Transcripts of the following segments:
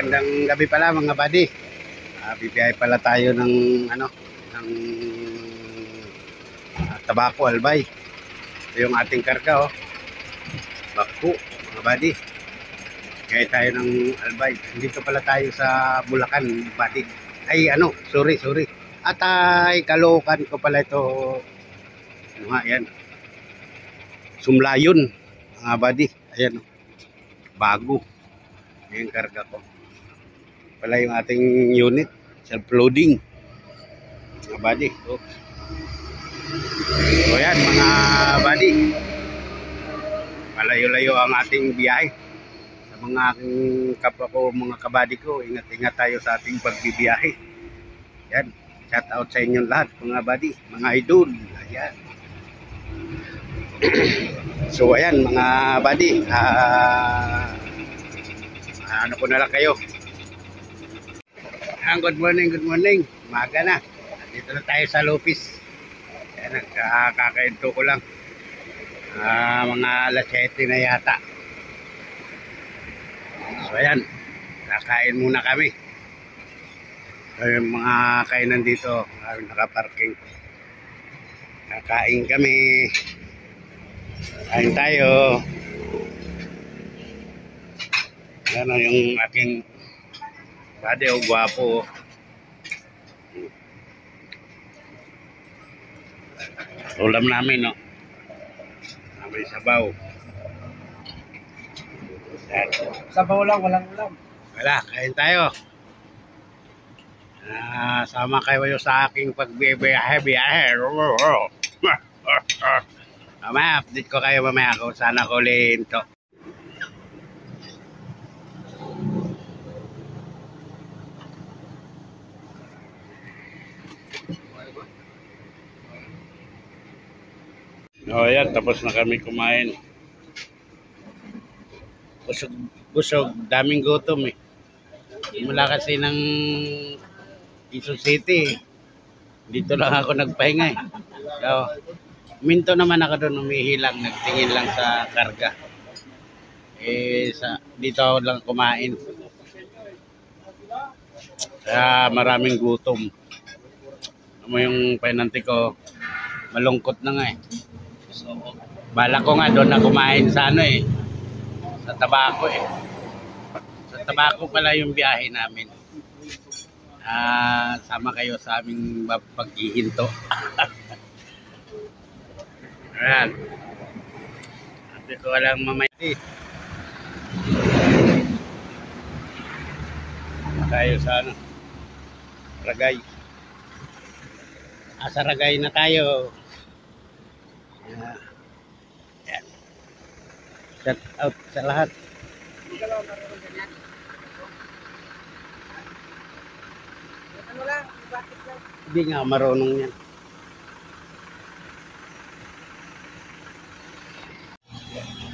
Magandang gabi pala mga buddy. Bibiyahe pala tayo ng Tabaco Albay. Ito yung ating karga Bakpo mga buddy. Kaya tayo ng Albay. Dito pala tayo sa Bulacan buddy. Ay sorry. At Caloocan ko pala ito. Yan. Sumlayon mga buddy. Ayan bago. Yung karga ko pala yung ating unit self-loading mga buddy. So yan mga buddy, malayo-layo ang ating biyahe. Sa mga aking kapwa ko, mga kabady ko, ingat-ingat tayo sa ating pagbibiyahe. Yan, shout out sa inyong lahat mga buddy, mga idol. Ayan. So ayan mga buddy, ko na lang kayo. Good morning. Umaga na. Dito na tayo sa Lopez. Ayan, kakainto ko lang. Mga alas 7 na yata. So ayan, kakain muna kami. So, yung mga kainan dito, nakaparking. Kakain kami. Kain tayo. Yan yung aking buddy, gwapo. Ulam namin, may sabaw. Yan. Sabaw lang, walang ulam. Wala, kain tayo. Sama kayo sa aking pagbibiyahe. Mamaya, update ko kayo mamaya kung saan ako lento. Ayan, tapos na kami kumain. Busog, daming gutom Mula kasi ng Quezon City. Dito lang ako nagpahinga So, minto naman ako doon, umihilang, nagtingin lang sa karga. Dito ako lang kumain. Kaya maraming gutom. Yung pinanti ko, malungkot na nga So, bala ko nga doon na kumain sa sa Tabaco Sa Tabaco pala yung biyahe namin. Sama kayo sa aming paghihinto. Ayan. Hindi ko walang mamaya. Tayo sa Ragay. Sa Ragay na tayo. Yan. Shout out sa lahat. Hindi nga marunong yan.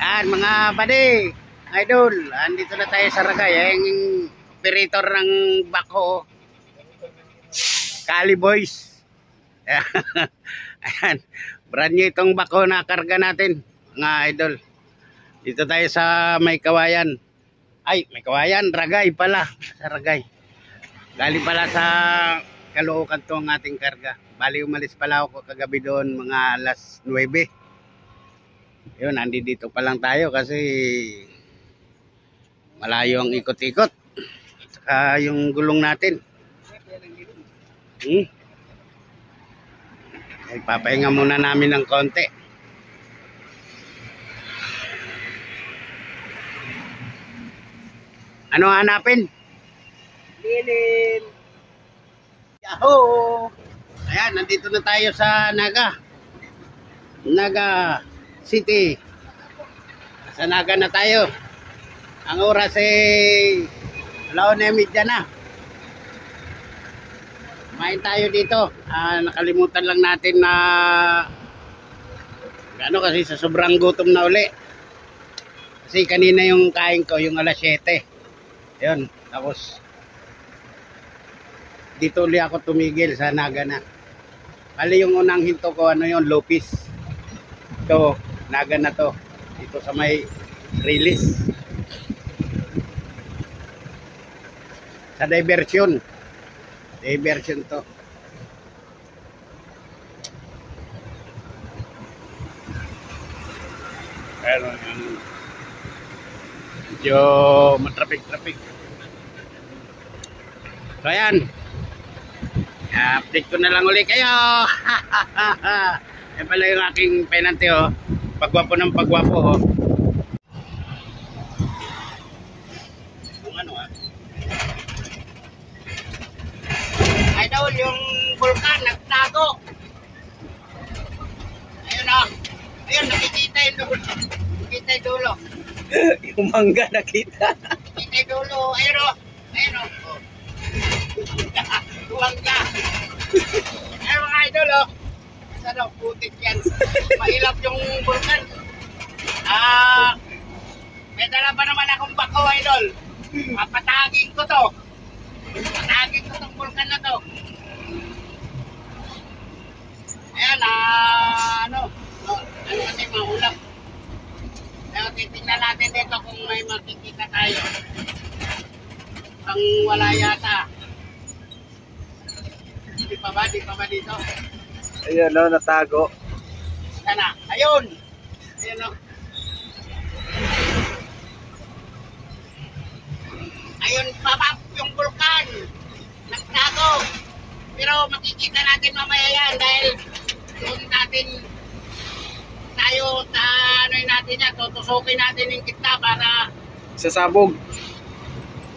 Yan mga buddy, idol, andito na tayo sa Ragay. Yung operator ng Bako, Cali Boys. Ayan, brand new itong Bako na karga natin mga idol. Dito tayo sa May Kawayan. May Kawayan, Ragay pala. Sa Ragay. Galing pala sa Caloocan to ang ating karga. Bali umalis pala ako kagabi doon mga alas 9. Yun, dito pa lang tayo kasi malayo ang ikot-ikot. Saka yung gulong natin. Papahinga muna namin ng konti. Ano hanapin? Lilin. Yahoo! Ayan, nandito na tayo sa Naga City. Sa Naga na tayo. Ang oras ay 1:30 na. Kumain tayo dito. Nakalimutan lang natin na kasi sa sobrang gutom na uli. Kasi kanina yung kain ko, yung alas 7. Yun. Tapos dito uli ako tumigil sa Naga na. Bali yung unang hinto ko, yung Lopez. Ito, Naga na to. Dito sa may release. Sa diversion. Diversion to. Pero medyo matraffic. So ayan. Update ko na lang ulit kayo. Yan pala yung aking penante oh. Pagwapo ng pagwapo oh. Yung ano ah. Idol, yung vulkan nagtago. Ayun oh. Ayun, nakikita yung dulo. Nakikita yung dulo. Yung mangga nakita. Nakikita yung dulo. Ayun oh. Ayun oh. Mangga. Ayun mga idol oh. Sana putik yan. Mahilap yung vulkan. May dala pa naman akong bako idol. Papatagin ko to. Patagin ko tong vulkan na to. Ayan, ano kasi mahulap. Kaya titignan natin dito kung may makikita tayo. Ang wala yata. Di pa ba dito? Ayun no, natago. Sana, ayun. Ayun o. Ayun, babab yung vulkan. Nagtago. Pero makikita natin mamaya yan dahil doon natin tayo, natin yan, tutusukin natin yung kita para Sasabog.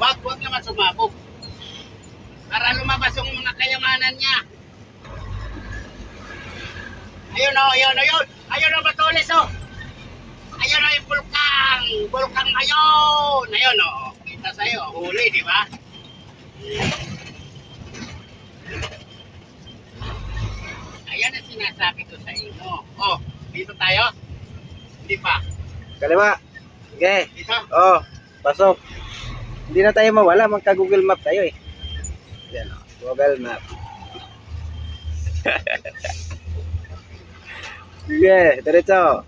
wag naman sumabog. Para lumabas yung mga kayamanan niya. Ayun o, ayun o, Batulis o. Ayun o yung bulkang ayun. Ayun o, kita sa'yo, huli, di ba? Ayan ang sinasabi ko sa inyo. Oh, dito tayo? Hindi pa. Kaliwa. Okay. Dito? Oh, pasok. Hindi na tayo mawala, magka-Google Map tayo eh. Yan oh, Google Map. Sige, diretso.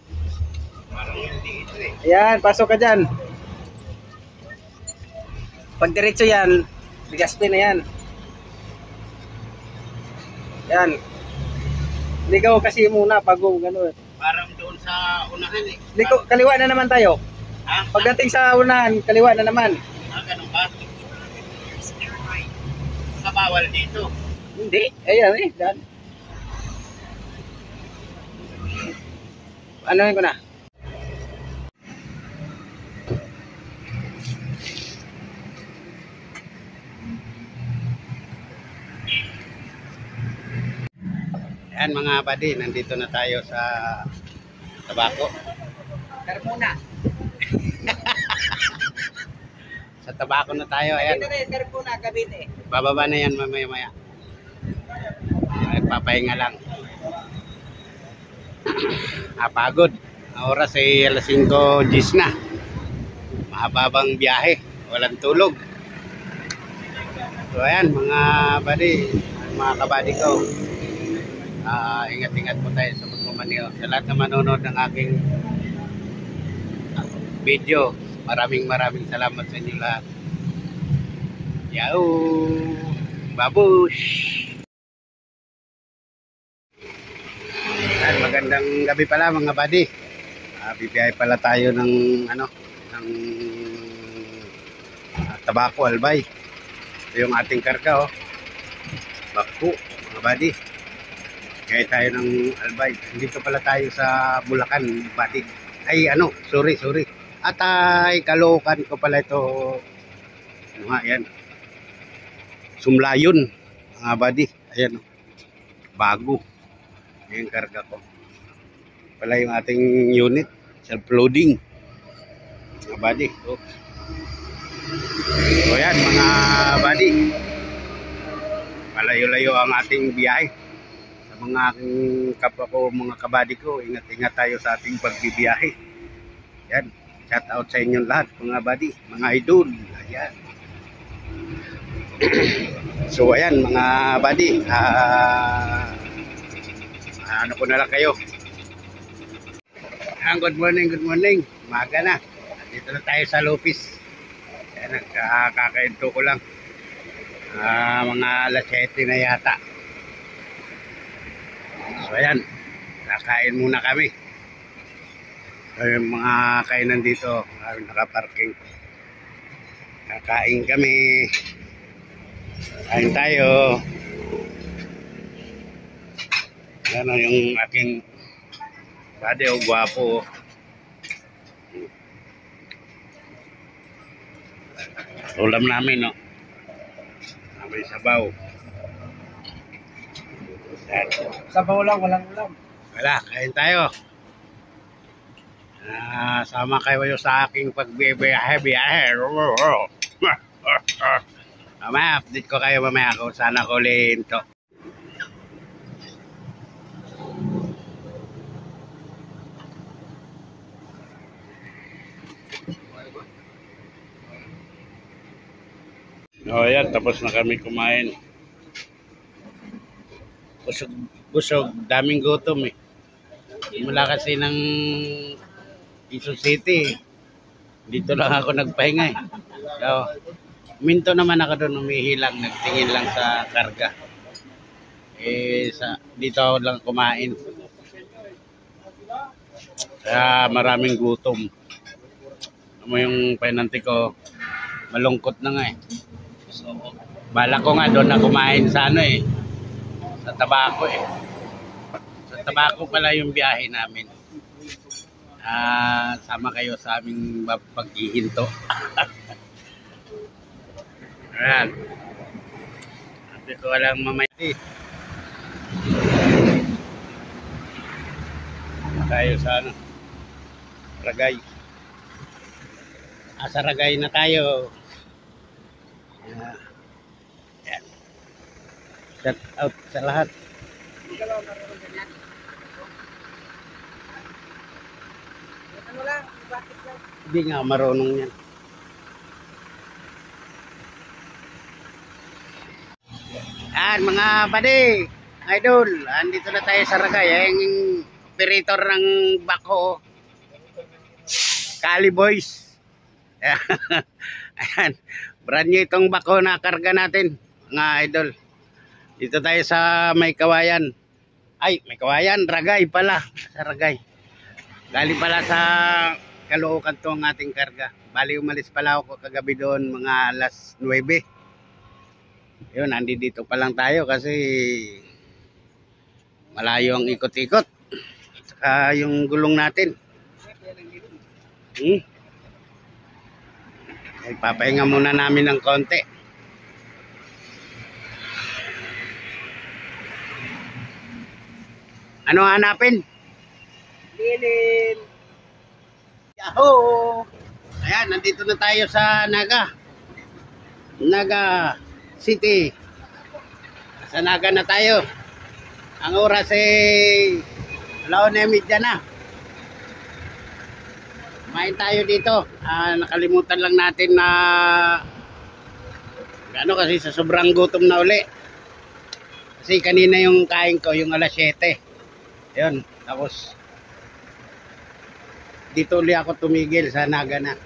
Parang hindi ito eh. Ayan, pasok ka dyan. Pag diretso yan, Legazpi na yan. Yan. Ligaw kasi muna pag gano'n. Parang doon sa unahan eh. Kaliwa na naman tayo. Ha? Pagdating sa unahan, kaliwa na naman. Ganun ba? Kabawal dito. Hindi. Ayan eh. Dan. Ano ko na? Ayan mga buddy, nandito na tayo sa Tabaco. Carmona. Sa Tabaco na tayo, ayan. Carmona, Cavite. Bababa na yan mamaya-maya. Papahinga lang. Pagod. Oras ay alas 5:10 na. Mahababang biyahe. Walang tulog. So ayan mga buddy, mga kabady ko. Ingat-ingat po tayo sa pagmamaneho. Sa lahat na manonood ng aking video, maraming salamat sa inyo lahat. Yahoo! Babush! At magandang gabi pala mga buddy. Bibiyahe pala tayo ng Tabaco, Albay. Ito yung ating karga oh. Bako, mga buddy. Kaya tayo ng Albay. Dito pala tayo sa Bulacan, buddy. Ay sorry. At Caloocan ko pala ito. Ano nga yan? Sumlayon, mga buddy. Ayan oh. Bago. Yung karga ko. Pala yung ating unit. Self-loading. Mga buddy. Oh. So yan mga buddy. Malayo-layo ang ating biyahe. Sa mga aking kapwa ko, mga kabady ko, ingat-ingat tayo sa ating pagbibiyahe. Yan. Shout out sa inyong lahat mga buddy. Mga idol. Ayan. So ayan mga buddy. Ano ko na lang kayo. Good morning. Umaga na. Dito na tayo sa Lopez. Ayan, kakainto ko lang. Mga alas 7 na yata. So ayan, kakain muna kami. So yung mga kainan dito, nakaparking. Kakain kami. Kain tayo. Ano yung aking bade o gwapo. Ulam namin, no? May sabaw. Yan. Sabaw lang, walang ulam. Wala, kain tayo. Sama kayo sa aking pagbibiyahe. Mamaya, update ko kayo mamaya kung saan ako lento. O yan, tapos na kami kumain. Busog, daming gutom eh. Mula kasi ng Quezon City, dito lang ako nagpahinga eh. So, minto naman ako doon, umihilang, nagtingin lang sa karga. Dito ako lang kumain. Kaya maraming gutom. Ano yung pinanti ko, malungkot na nga eh. So, bala ko nga doon na kumain sa sa Tabaco eh. Sa Tabaco pala yung biyahe namin. Sama kayo sa aming paghihinto. Ayan. Sabi ko walang mamaya. Tayo sa Ragay. Sa Ragay na tayo. Yan. Shout out sa lahat. Hindi nga marunong yan. Yan mga buddy, idol, andito na tayo sa Ragay. Yung operator ng bako, Kali Boys. Ayan. Brand new itong bako na karga natin, mga idol. Dito tayo sa May Kawayan. Ay, May Kawayan, Ragay pala. Sa Ragay. Galing pala sa Caloocan to ang ating karga. Bali, umalis pala ako kagabi doon, mga alas 9. Yun, nandito pa lang tayo kasi malayo ang ikot-ikot. Saka yung gulong natin. Papahinga muna namin ng konti. Ano hanapin? Lilin. Yahoo! Ayan, nandito na tayo sa Naga City. Sa Naga na tayo. Ang oras ay 1:30 na. Kumain tayo dito. Nakalimutan lang natin na kasi sa sobrang gutom na uli. Kasi kanina yung kain ko, yung alas 7. Yun. Tapos dito uli ako tumigil sa Naga na.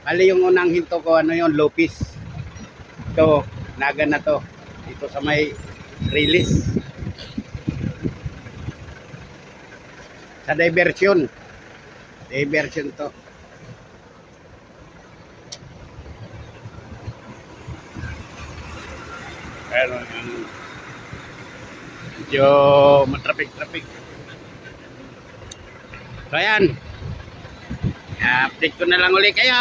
Bali yung unang hinto ko, yung Lopez. Ito, Naga na to. Dito sa may release. Sa diversion to. Pero medyo matraffic. So ayan, update ko na lang ulit kayo.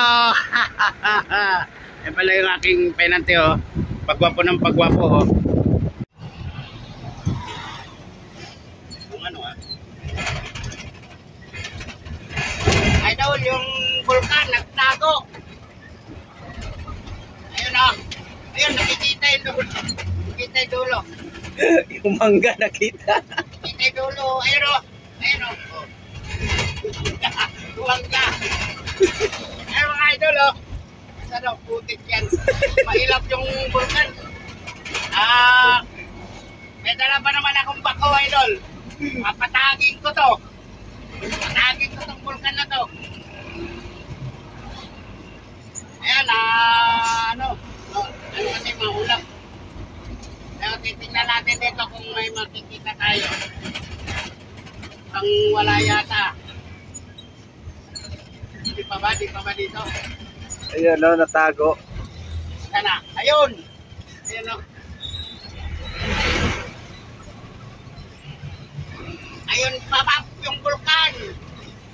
Yan pala yung aking penante oh. Pagwapo ng pagwapo oh. Idol, yung vulkan nagtago. Ayun oh. Ayun, nakikita yung dulo. Nakikita yung dulo. Yung mangga nakita. Nakikita yung dulo. Ayun oh. Ayun oh. Tuwang ka. Ayun mga idol oh. Sana putik yan. Mahilap yung vulkan. May dala pa naman akong bako idol. Papatagin ko to. Patagin ko tong vulkan na to. Ayan, ano kasi mahulap. dito kung may makikita tayo. Ang wala yata. Di pa ba? Di pa ba dito? Ayun, no, natago. Sana. Ayun! Ayun o. Ayun, baba yung bulkan.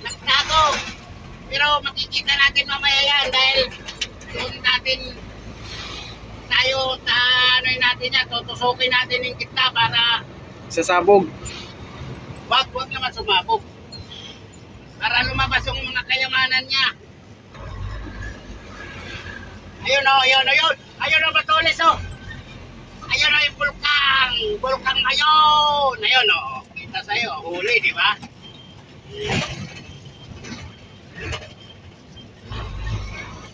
Nagtago. Pero makikita natin mamaya yan dahil doon natin tayo, natin yan, tutusukin natin yung kita para Sasabog. wag naman sumabog. Para lumabas yung mga kayamanan niya. Ayun o, ayun o, Batulis o. Ayun o yung bulkang ayun. Ayun o, kita sa'yo, huli, di ba?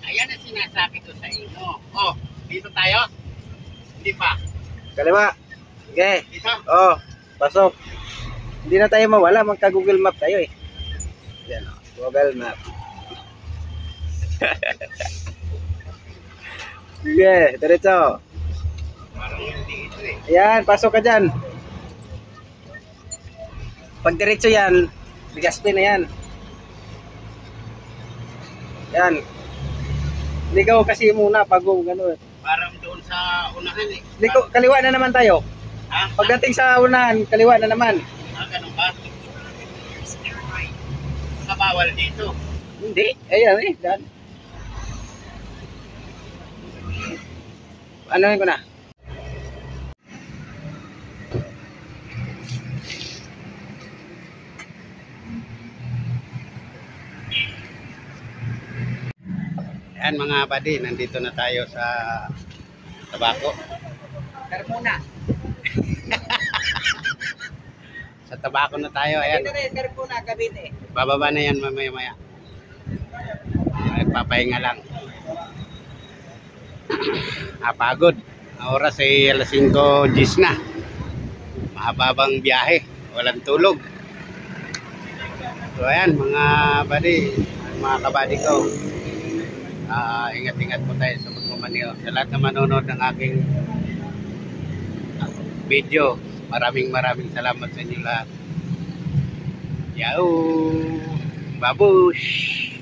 Ayan ang sinasabi ko sa inyo. Oh, dito tayo? Hindi pa. Kaliwa. Okay. Dito? Oh, pasok. Hindi na tayo mawala, magka-Google Map tayo eh. Yan, oh, Google Map. Sige, diretso. Parang hindi ito eh. Ayan, pasok ka dyan. Pag diretso yan, Legazpi na yan. Yan. Ligaw kasi muna pag gano'n. Parang doon sa unahan eh. Kaliwa na naman tayo. Ha? Pagdating sa unahan, kaliwa na naman. Ganun ba? Kabawal dito. Hindi. Ayan eh. Dan. Ano ko na? Ayan mga buddy, nandito na tayo sa Tabaco. Carmona. Sa Tabaco na tayo, ayan. Ito na yung Carmona, Cavite. Bababa na yan mamaya-maya. Papahinga lang. Pagod. Ang oras ay alas 5:10 na. Mahababang biyahe. Walang tulog. So ayan mga buddy, mga kabady ko. Ingat-ingat po tayo sa pagmamaneho. Sa lahat na manonood ng aking video, maraming salamat sa inyo lahat. Yao! Babush!